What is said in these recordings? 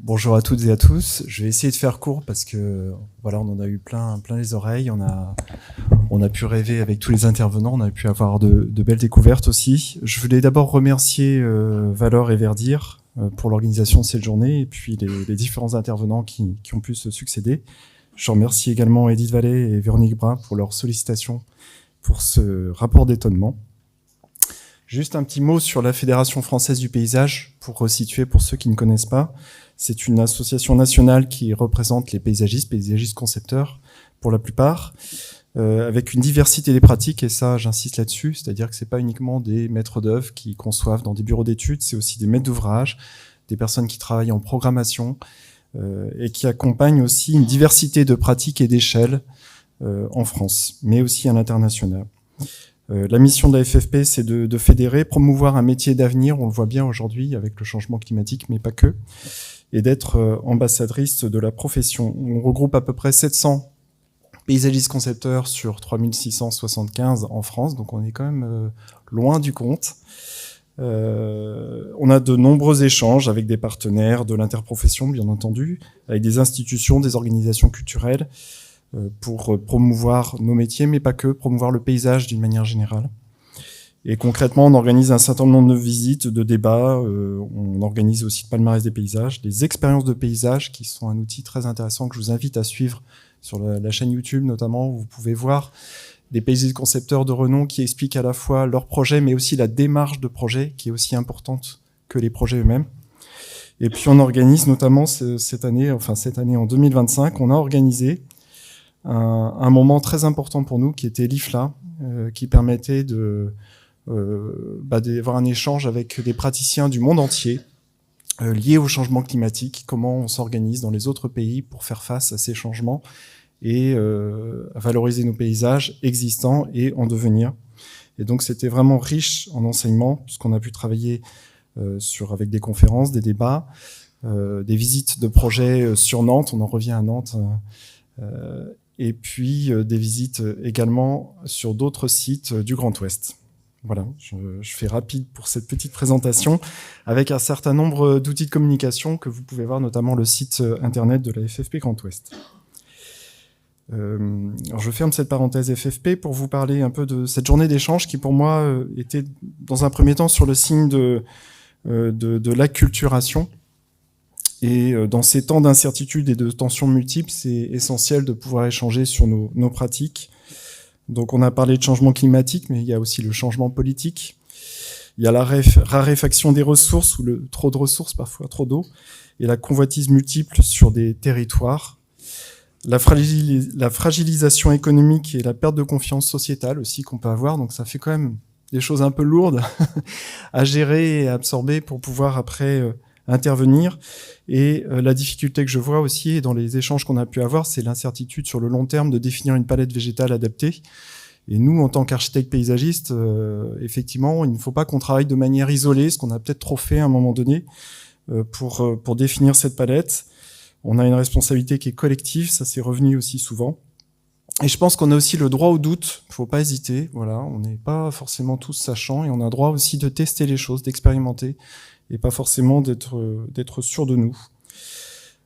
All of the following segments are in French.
Bonjour à toutes et à tous. Je vais essayer de faire court parce que voilà, on en a eu plein les oreilles. On a pu rêver avec tous les intervenants. On a pu avoir de belles découvertes aussi. Je voulais d'abord remercier Valor et Verdir pour l'organisation de cette journée et puis les différents intervenants qui ont pu se succéder. Je remercie également Edith Vallée et Véronique Brun pour leur sollicitation pour ce rapport d'étonnement. Juste un petit mot sur la Fédération française du paysage, pour resituer pour ceux qui ne connaissent pas. C'est une association nationale qui représente les paysagistes concepteurs pour la plupart, avec une diversité des pratiques, et ça j'insiste là-dessus, c'est-à-dire que c'est pas uniquement des maîtres d'œuvre qui conçoivent dans des bureaux d'études, c'est aussi des maîtres d'ouvrage, des personnes qui travaillent en programmation, et qui accompagnent aussi une diversité de pratiques et d'échelles en France, mais aussi à l'international. La mission de la FFP, c'est de fédérer, promouvoir un métier d'avenir, on le voit bien aujourd'hui avec le changement climatique, mais pas que, et d'être ambassadrice de la profession. On regroupe à peu près 700 paysagistes concepteurs sur 3675 en France, donc on est quand même loin du compte. On a de nombreux échanges avec des partenaires de l'interprofession, bien entendu, avec des institutions, des organisations culturelles, pour promouvoir nos métiers, mais pas que, promouvoir le paysage d'une manière générale. Et concrètement, on organise un certain nombre de visites, de débats, on organise aussi le palmarès des paysages, des expériences de paysage, qui sont un outil très intéressant que je vous invite à suivre sur la chaîne YouTube notamment, où vous pouvez voir des paysagistes concepteurs de renom qui expliquent à la fois leur projet, mais aussi la démarche de projet, qui est aussi importante que les projets eux-mêmes. Et puis on organise notamment cette année en 2025, on a organisé un moment très important pour nous qui était l'IFLA, qui permettait d'avoir un échange avec des praticiens du monde entier liés au changement climatique, comment on s'organise dans les autres pays pour faire face à ces changements et valoriser nos paysages existants et en devenir. Et donc c'était vraiment riche en enseignements, puisqu'on a pu travailler avec des conférences, des débats, des visites de projets sur Nantes, on en revient à Nantes, et puis des visites également sur d'autres sites du Grand Ouest. Voilà, je fais rapide pour cette petite présentation, avec un certain nombre d'outils de communication que vous pouvez voir, notamment le site internet de la FFP Grand Ouest. Alors je ferme cette parenthèse FFP pour vous parler un peu de cette journée d'échange qui pour moi était dans un premier temps sur le signe de l'acculturation. Et dans ces temps d'incertitude et de tensions multiples, c'est essentiel de pouvoir échanger sur nos pratiques. Donc on a parlé de changement climatique, mais il y a aussi le changement politique. Il y a la raréfaction des ressources, ou le trop de ressources, parfois trop d'eau, et la convoitise multiple sur des territoires. La fragilisation économique et la perte de confiance sociétale aussi qu'on peut avoir. Donc ça fait quand même des choses un peu lourdes à gérer et à absorber pour pouvoir après intervenir. Et la difficulté que je vois aussi dans les échanges qu'on a pu avoir, c'est l'incertitude sur le long terme de définir une palette végétale adaptée. Et nous, en tant qu'architectes paysagistes, effectivement, il ne faut pas qu'on travaille de manière isolée, ce qu'on a peut-être trop fait à un moment donné, pour définir cette palette. On a une responsabilité qui est collective, ça c'est revenu aussi souvent. Et je pense qu'on a aussi le droit au doute, il faut pas hésiter, voilà, on n'est pas forcément tous sachants, et on a le droit aussi de tester les choses, d'expérimenter, et pas forcément d'être sûr de nous.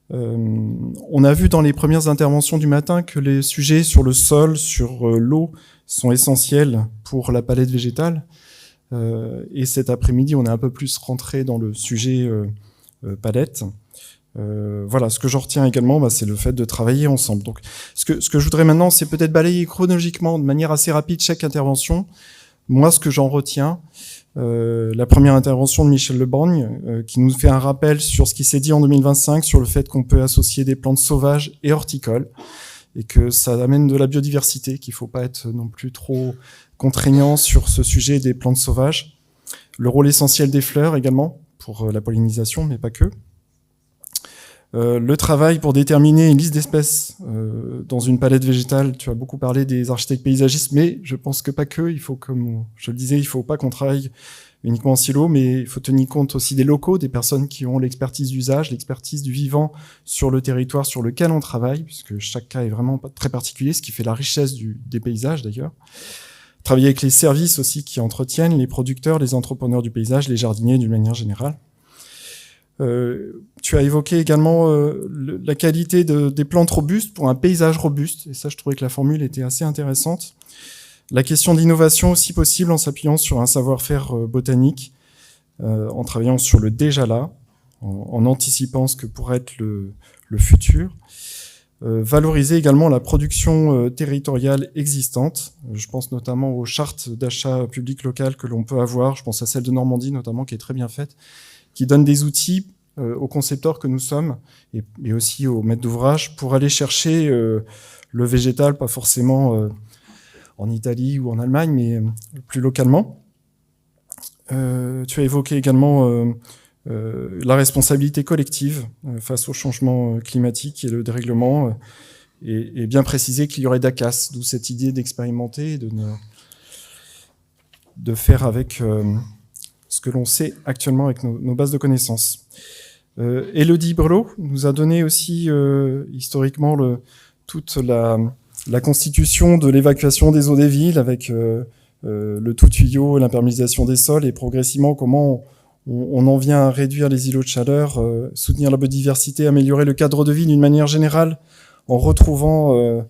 On a vu dans les premières interventions du matin que les sujets sur le sol, sur l'eau, sont essentiels pour la palette végétale. Et cet après-midi, on est un peu plus rentré dans le sujet palette. Voilà, ce que j'en retiens également, c'est le fait de travailler ensemble. Donc, ce que je voudrais maintenant, c'est peut-être balayer chronologiquement, de manière assez rapide, chaque intervention. Moi, ce que j'en retiens, la première intervention de Michel Leborgne, qui nous fait un rappel sur ce qui s'est dit en 2025, sur le fait qu'on peut associer des plantes sauvages et horticoles, et que ça amène de la biodiversité, qu'il faut pas être non plus trop contraignant sur ce sujet des plantes sauvages. Le rôle essentiel des fleurs également, pour la pollinisation, mais pas que. Le travail pour déterminer une liste d'espèces dans une palette végétale. Tu as beaucoup parlé des architectes paysagistes, mais je pense que pas que. Il faut, comme je le disais, il faut pas qu'on travaille uniquement en silo, mais il faut tenir compte aussi des locaux, des personnes qui ont l'expertise d'usage, l'expertise du vivant sur le territoire sur lequel on travaille, puisque chaque cas est vraiment très particulier, ce qui fait la richesse des paysages d'ailleurs. Travailler avec les services aussi qui entretiennent, les producteurs, les entrepreneurs du paysage, les jardiniers d'une manière générale. Tu as évoqué également la qualité des plantes robustes pour un paysage robuste, et ça, je trouvais que la formule était assez intéressante. La question d'innovation aussi possible en s'appuyant sur un savoir-faire botanique, en travaillant sur le déjà là, en anticipant ce que pourrait être le futur. Valoriser également la production territoriale existante. Je pense notamment aux chartes d'achat public local que l'on peut avoir. Je pense à celle de Normandie notamment, qui est très bien faite, qui donne des outils aux concepteurs que nous sommes et aussi aux maîtres d'ouvrage pour aller chercher le végétal, pas forcément en Italie ou en Allemagne, mais plus localement. Tu as évoqué également la responsabilité collective face au changement climatique et le dérèglement, et bien préciser qu'il y aurait d'ACAS, d'où cette idée d'expérimenter et de faire avec ce que l'on sait actuellement avec nos bases de connaissances. Élodie Brelot nous a donné aussi historiquement toute la constitution de l'évacuation des eaux des villes avec le tout tuyau, l'imperméabilisation des sols et progressivement comment on en vient à réduire les îlots de chaleur, soutenir la biodiversité, améliorer le cadre de vie d'une manière générale en retrouvant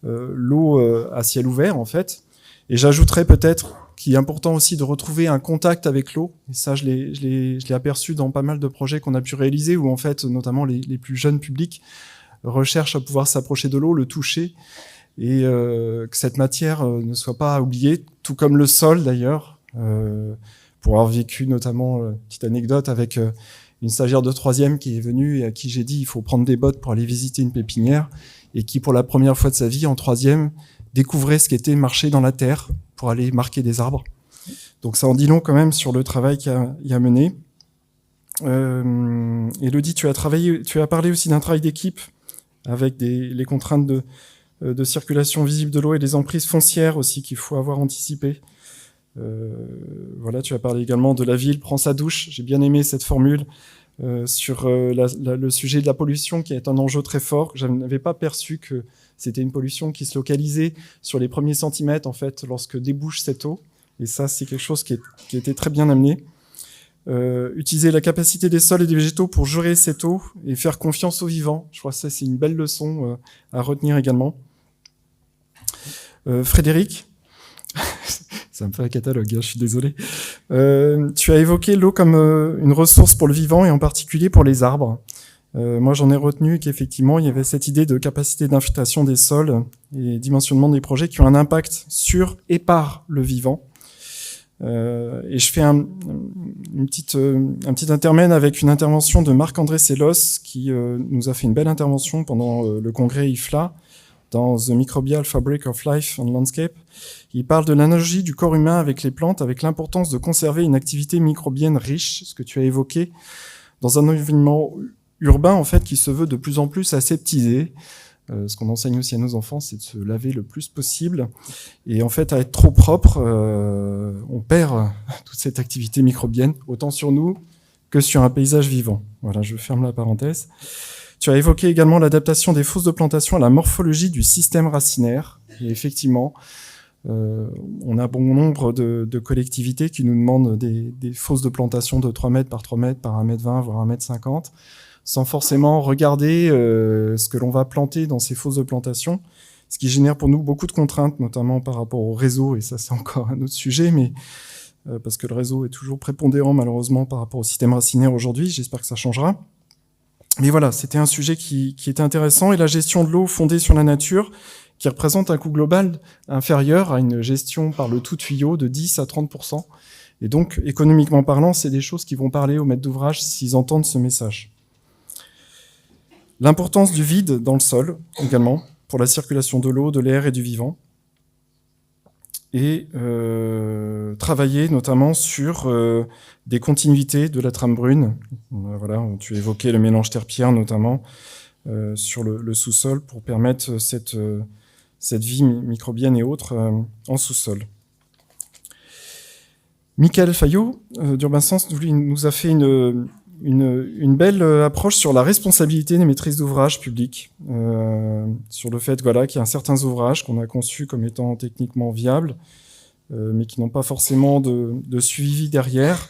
l'eau à ciel ouvert en fait. Et j'ajouterais peut-être qu'il est important aussi de retrouver un contact avec l'eau. Et ça, je l'ai aperçu dans pas mal de projets qu'on a pu réaliser où en fait, notamment les plus jeunes publics recherchent à pouvoir s'approcher de l'eau, le toucher et que cette matière ne soit pas oubliée, tout comme le sol d'ailleurs. Pour avoir vécu notamment, petite anecdote, avec une stagiaire de 3e qui est venue et à qui j'ai dit il faut prendre des bottes pour aller visiter une pépinière et qui pour la première fois de sa vie en 3e découvrait ce qu'était marcher dans la terre pour aller marquer des arbres. Donc ça en dit long quand même sur le travail qu'il y a mené. Élodie, tu as parlé aussi d'un travail d'équipe avec les contraintes de circulation visible de l'eau et les emprises foncières aussi qu'il faut avoir anticipées. Voilà, tu as parlé également de la ville prend sa douche. J'ai bien aimé cette formule sur le sujet de la pollution qui est un enjeu très fort. Je n'avais pas perçu que c'était une pollution qui se localisait sur les premiers centimètres en fait lorsque débouche cette eau. Et ça, c'est quelque chose qui était très bien amené. Utiliser la capacité des sols et des végétaux pour gérer cette eau et faire confiance aux vivants. Je crois que ça, c'est une belle leçon à retenir également. Frédéric, ça me fait un catalogue, hein, je suis désolé. Tu as évoqué l'eau comme une ressource pour le vivant et en particulier pour les arbres. Moi, j'en ai retenu qu'effectivement, il y avait cette idée de capacité d'infiltration des sols et dimensionnement des projets qui ont un impact sur et par le vivant. Et je fais un petit intermède avec une intervention de Marc-André Sellos qui nous a fait une belle intervention pendant le congrès IFLA dans The Microbial Fabric of Life and Landscape. Il parle de l'analogie du corps humain avec les plantes, avec l'importance de conserver une activité microbienne riche, ce que tu as évoqué, dans un environnement urbain en fait qui se veut de plus en plus aseptisé. Ce qu'on enseigne aussi à nos enfants, c'est de se laver le plus possible. Et en fait, à être trop propre, on perd toute cette activité microbienne, autant sur nous que sur un paysage vivant. Voilà, je ferme la parenthèse. Tu as évoqué également l'adaptation des fosses de plantation à la morphologie du système racinaire. Et effectivement, on a bon nombre de collectivités qui nous demandent des fosses de plantation de 3 mètres par 3 mètres, par 1 mètre 20, voire 1 mètre 50, sans forcément regarder ce que l'on va planter dans ces fosses de plantation, ce qui génère pour nous beaucoup de contraintes, notamment par rapport au réseau, et ça c'est encore un autre sujet, mais parce que le réseau est toujours prépondérant malheureusement par rapport au système racinaire aujourd'hui, j'espère que ça changera. Mais voilà, c'était un sujet qui était intéressant, et la gestion de l'eau fondée sur la nature, qui représente un coût global inférieur à une gestion par le tout tuyau de 10 à 30%. Et donc, économiquement parlant, c'est des choses qui vont parler aux maîtres d'ouvrage s'ils entendent ce message. L'importance du vide dans le sol, également, pour la circulation de l'eau, de l'air et du vivant. Et travailler notamment sur des continuités de la trame brune. Voilà, tu évoquais le mélange terre-pierre notamment sur le sous-sol pour permettre cette vie microbienne et autres en sous-sol. Michael Fayot d'Urbain Sens nous a fait une belle approche sur la responsabilité des maîtrises d'ouvrage publics, sur le fait voilà, qu'il y a certains ouvrages qu'on a conçus comme étant techniquement viables, mais qui n'ont pas forcément de suivi derrière,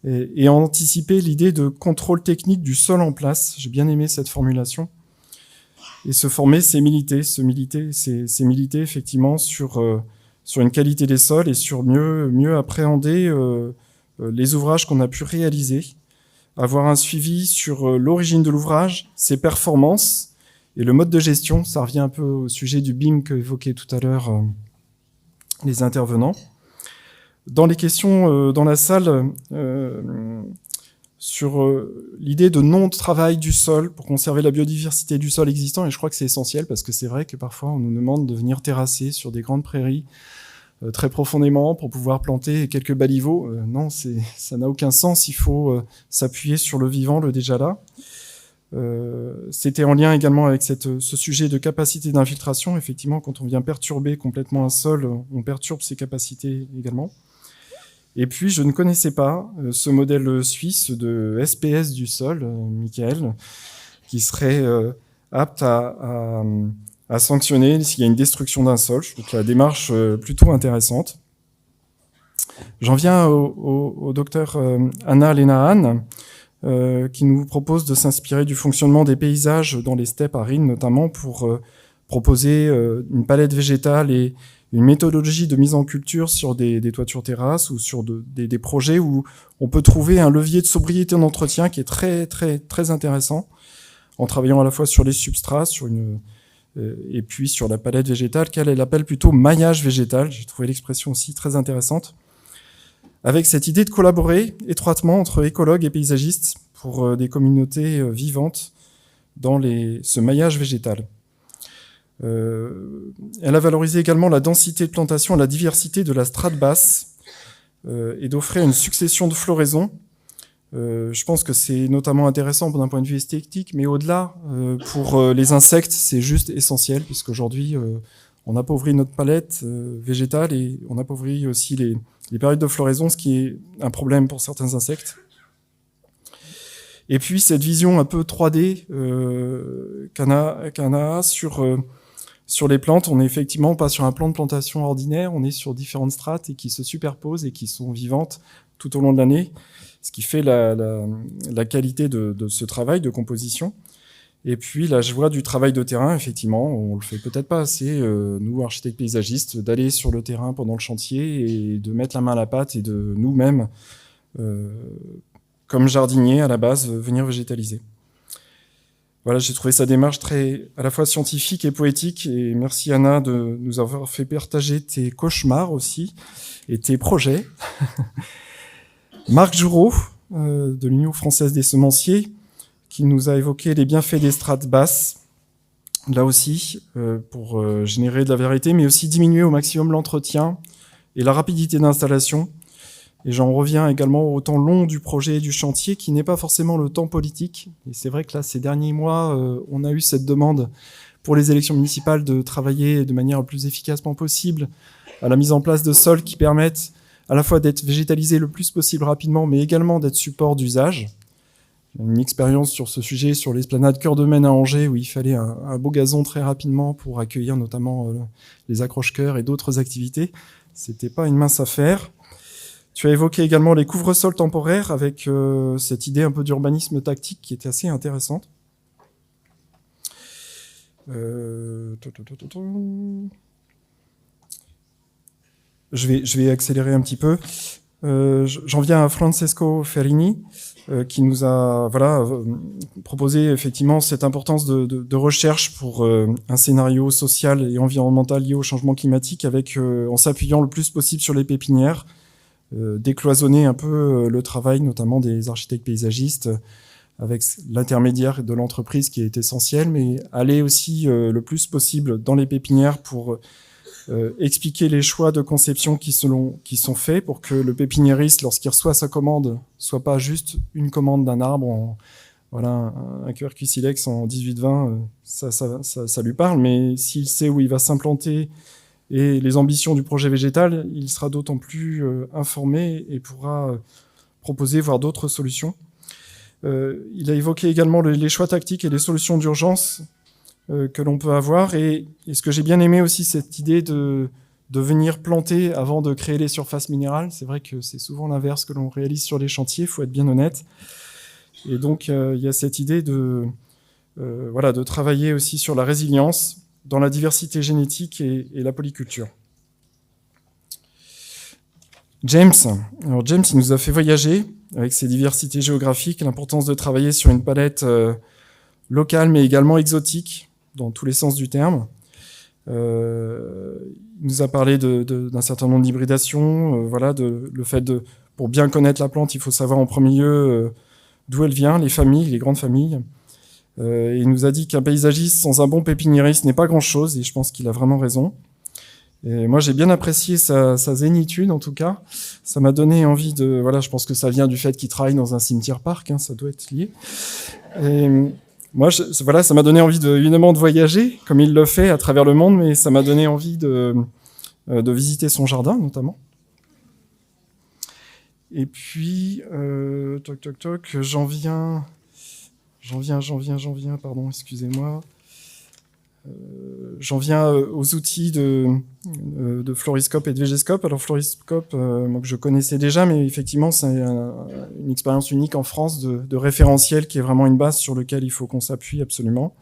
et anticiper l'idée de contrôle technique du sol en place. J'ai bien aimé cette formulation. Et se former, c'est militer. C'est militer effectivement sur une qualité des sols et sur mieux appréhender les ouvrages qu'on a pu réaliser. Avoir un suivi sur l'origine de l'ouvrage, ses performances et le mode de gestion. Ça revient un peu au sujet du BIM qu'évoquaient tout à l'heure les intervenants. Dans les questions dans la salle, sur l'idée de non-travail du sol pour conserver la biodiversité du sol existant, et je crois que c'est essentiel parce que c'est vrai que parfois on nous demande de venir terrasser sur des grandes prairies très profondément pour pouvoir planter quelques baliveaux. Non, ça n'a aucun sens, il faut s'appuyer sur le vivant, le déjà là. C'était en lien également avec ce sujet de capacité d'infiltration. Effectivement, quand on vient perturber complètement un sol, on perturbe ses capacités également. Et puis, je ne connaissais pas ce modèle suisse de SPS du sol, Michael, qui serait apte à sanctionner s'il y a une destruction d'un sol. Je trouve que la démarche plutôt intéressante. J'en viens au docteur Anna-Lena Hahn, qui nous propose de s'inspirer du fonctionnement des paysages dans les steppes arides, notamment pour proposer une palette végétale et une méthodologie de mise en culture sur des toitures terrasses ou sur des projets où on peut trouver un levier de sobriété d'entretien qui est très, très, très intéressant, en travaillant à la fois sur les substrats, et puis sur la palette végétale, qu'elle appelle plutôt maillage végétal. J'ai trouvé l'expression aussi très intéressante, avec cette idée de collaborer étroitement entre écologues et paysagistes pour des communautés vivantes dans ce maillage végétal. Elle a valorisé également la densité de plantation et la diversité de la strate basse et d'offrir une succession de floraisons. Je pense que c'est notamment intéressant d'un point de vue esthétique, mais au-delà, pour les insectes, c'est juste essentiel, puisqu'aujourd'hui, on appauvrit notre palette végétale et on appauvrit aussi les périodes de floraison, ce qui est un problème pour certains insectes. Et puis cette vision un peu 3D qu'Anna a sur les plantes, on n'est effectivement pas sur un plan de plantation ordinaire, on est sur différentes strates et qui se superposent et qui sont vivantes tout au long de l'année, ce qui fait la qualité de ce travail de composition. Et puis la joie du travail de terrain, effectivement, on le fait peut-être pas assez, nous architectes paysagistes, d'aller sur le terrain pendant le chantier et de mettre la main à la pâte et de nous-mêmes, comme jardiniers à la base, venir végétaliser. Voilà, j'ai trouvé sa démarche très à la fois scientifique et poétique, et merci Anna de nous avoir fait partager tes cauchemars aussi et tes projets. Marc Joureau, de l'Union française des semenciers, qui nous a évoqué les bienfaits des strates basses, là aussi, pour générer de la variété, mais aussi diminuer au maximum l'entretien et la rapidité d'installation. Et j'en reviens également au temps long du projet et du chantier, qui n'est pas forcément le temps politique. Et c'est vrai que là, ces derniers mois, on a eu cette demande pour les élections municipales de travailler de manière le plus efficacement possible à la mise en place de sols qui permettent à la fois d'être végétalisés le plus possible rapidement, mais également d'être support d'usage. Une expérience sur ce sujet sur l'esplanade Cœur de Maine à Angers, où il fallait un beau gazon très rapidement pour accueillir notamment les accroche-cœurs et d'autres activités. C'était pas une mince affaire. Tu as évoqué également les couvre-sols temporaires avec cette idée un peu d'urbanisme tactique qui était assez intéressante. Je vais accélérer un petit peu. J'en viens à Francesco Ferrini, qui nous a proposé effectivement cette importance de recherche pour un scénario social et environnemental lié au changement climatique, avec en s'appuyant le plus possible sur les pépinières, décloisonner un peu le travail, notamment des architectes paysagistes, avec l'intermédiaire de l'entreprise qui est essentiel, mais aller aussi le plus possible dans les pépinières pour expliquer les choix de conception qui sont faits pour que le pépiniériste, lorsqu'il reçoit sa commande, soit pas juste une commande d'un arbre, un QRQ silex en 18-20, ça lui parle, mais s'il sait où il va s'implanter et les ambitions du projet végétal, il sera d'autant plus informé et pourra proposer, voire d'autres solutions. Il a évoqué également les choix tactiques et les solutions d'urgence que l'on peut avoir. Et ce que j'ai bien aimé aussi, cette idée de de venir planter avant de créer les surfaces minérales. C'est vrai que c'est souvent l'inverse que l'on réalise sur les chantiers, il faut être bien honnête. Et donc, il y a cette idée de travailler aussi sur la résilience dans la diversité génétique et la polyculture. James, il nous a fait voyager avec ses diversités géographiques, l'importance de travailler sur une palette locale mais également exotique dans tous les sens du terme. Il nous a parlé d'un certain nombre d'hybridations, le fait pour bien connaître la plante, il faut savoir en premier lieu d'où elle vient, les familles, les grandes familles. Et il nous a dit qu'un paysagiste sans un bon pépiniériste n'est pas grand-chose, et je pense qu'il a vraiment raison. Et moi, j'ai bien apprécié sa zénitude, en tout cas. Ça m'a donné envie je pense que ça vient du fait qu'il travaille dans un cimetière-parc, hein, ça doit être lié. Et moi, ça m'a donné envie évidemment de voyager, comme il le fait à travers le monde, mais ça m'a donné envie de visiter son jardin, notamment. Et puis, j'en viens, pardon, excusez-moi. J'en viens aux outils de Floriscope et de VGScope. Alors Floriscope, moi que je connaissais déjà, mais effectivement c'est une expérience unique en France de référentiel qui est vraiment une base sur laquelle il faut qu'on s'appuie absolument,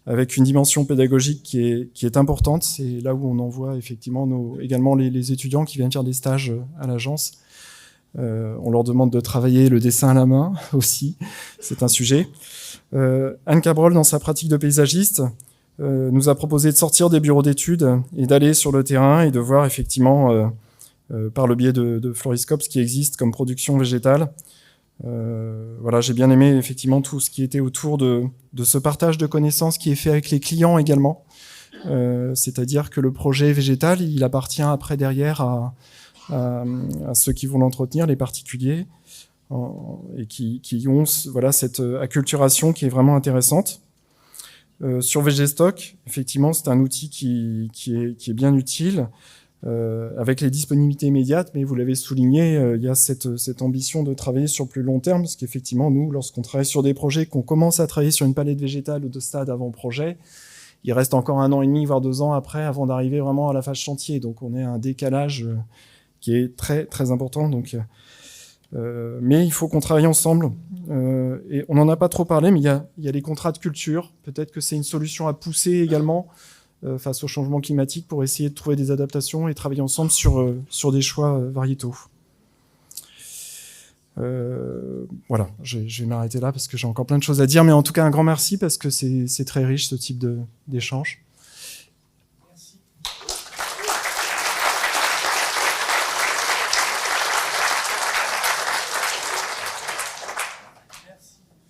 avec une dimension pédagogique qui est importante. C'est là où on envoie effectivement également les étudiants qui viennent faire des stages à l'agence. On leur demande de travailler le dessin à la main aussi, c'est un sujet. Anne Cabrol, dans sa pratique de paysagiste, nous a proposé de sortir des bureaux d'études et d'aller sur le terrain et de voir effectivement, par le biais de Floriscope, ce qui existe comme production végétale. J'ai bien aimé effectivement tout ce qui était autour de ce partage de connaissances qui est fait avec les clients également. C'est-à-dire que le projet végétal, il appartient après derrière à ceux qui vont l'entretenir, les particuliers, et qui ont cette acculturation qui est vraiment intéressante. Sur VGstock, effectivement, c'est un outil qui est bien utile, avec les disponibilités immédiates, mais vous l'avez souligné, il y a cette ambition de travailler sur plus long terme, parce qu'effectivement, nous, lorsqu'on travaille sur des projets, qu'on commence à travailler sur une palette végétale ou de stade avant-projet, il reste encore 1 an et demi, voire 2 ans après, avant d'arriver vraiment à la phase chantier. Donc on est à un décalage qui est très, très important. Mais il faut qu'on travaille ensemble. Et on n'en a pas trop parlé, mais il y a les contrats de culture. Peut-être que c'est une solution à pousser également face au changement climatique pour essayer de trouver des adaptations et travailler ensemble sur des choix variétaux. Je vais m'arrêter là parce que j'ai encore plein de choses à dire, mais en tout cas un grand merci parce que c'est très riche ce type d'échange.